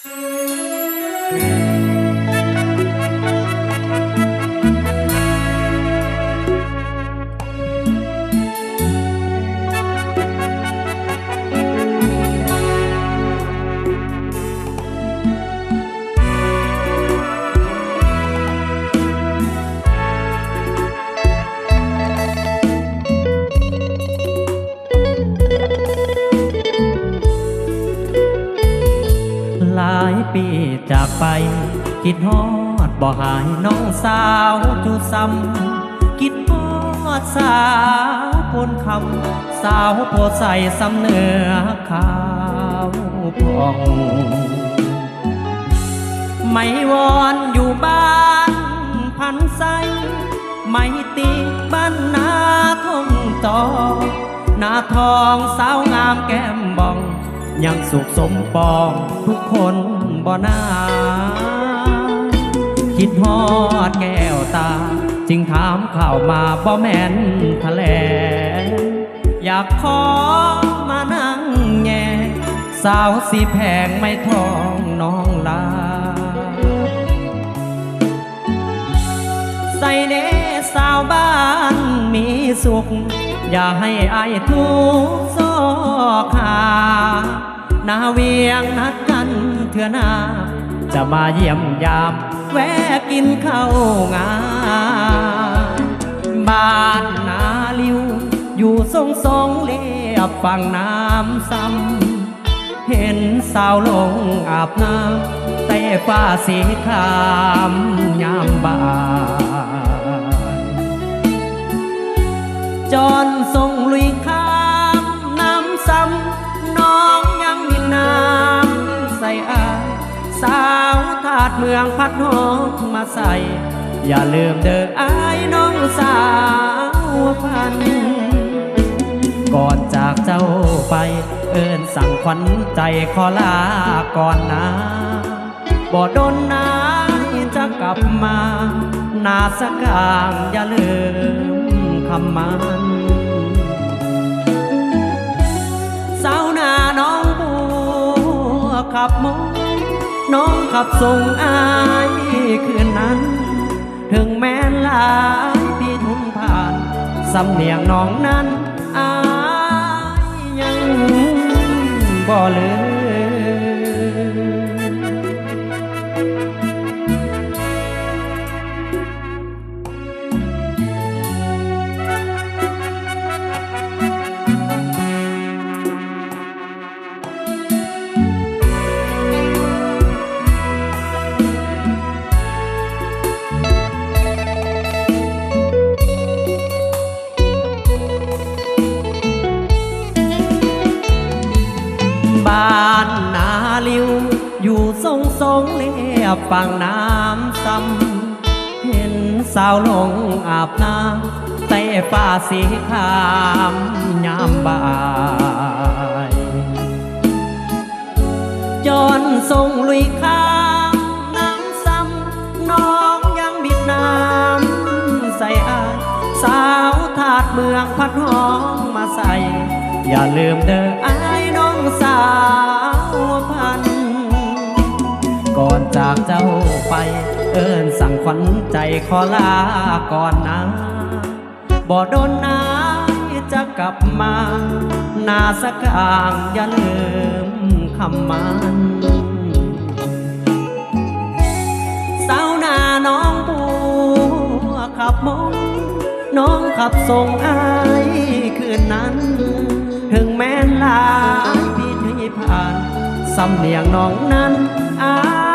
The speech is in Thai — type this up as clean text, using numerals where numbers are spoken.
หลายปีจากไปคิดฮอดบ่หายน้องสาวจุซ้ำคิดฮอดสาวพนคำสาวโพใส่ซ้ำเนื้อขาวพองไม่วอนอยู่บ้านพันไซไม่ตีบ้านนาทงจอหน้าทองสาวงามแก้มบองยังสุขสมปองทุกคนบ่นาคิดฮอดแก้วตาจึงถามข่าวมาบ่แม่นทะเลอยากขอมานั่งแง่สาวสีแพงไม่ทองน้องลาใส่เด้สาวบ้านมีสุขอย่าให้อายทุกข์ซอกหาหน้าเวียงนัดกันเถื่อหน้าจะมาเยี่ยมยามแวะกินข้าวงาบ้านนาลิวอยู่ทรงเลียบฝั่งน้ำซ้ำเห็นสาวลงอาบน้ำเต้ฟ้าสีครามยามบ่ายจอนทรงลุยข้ามน้ำซ้ำน้องยังมีน้ำใส่อายสาวถาดเมืองพัดหอกมาใส่อย่าลืมเด้ออายน้องสาวพันก่อนจากเจ้าไปเอิ้นสั่งขวัญใจขอลาก่อนนะบ่โดนนาจะกลับมานาสักกางอย่าลืมคำมันสาวนาน้องบัวขับมงน้องขับส่งอายคืนนั้นถึงแม้นหลายปีทุนผ่านสำเนียงน้องนั้นอายยังบ่ลืมบ้านนาลิวอยู่ทรงเลียบฝั่งน้ำซ้ำเห็นสาวลงอาบน้ำเต้ฟ้าสีครามยามบ่ายจอนทรงลุยข้ามน้ำซ้ำน้องยังบิดน้ำใส่อายสาวถาดเมืองพัดห้องมาใส่อย่าลืมเด้ออายน้องสาวพันก่อนจากเจ้าไปเอิ้นสั่งขวัญใจขอลาก่อนนะบ่โดนนายจะกลับมานาสักอ่างอย่าลืมคำมันสาวนาน้องบัวขับมงน้องขับส่งอายคืนนั้นถึงแม้นหลายปีที่ผ่านสำเนียงน้องนั้นอาย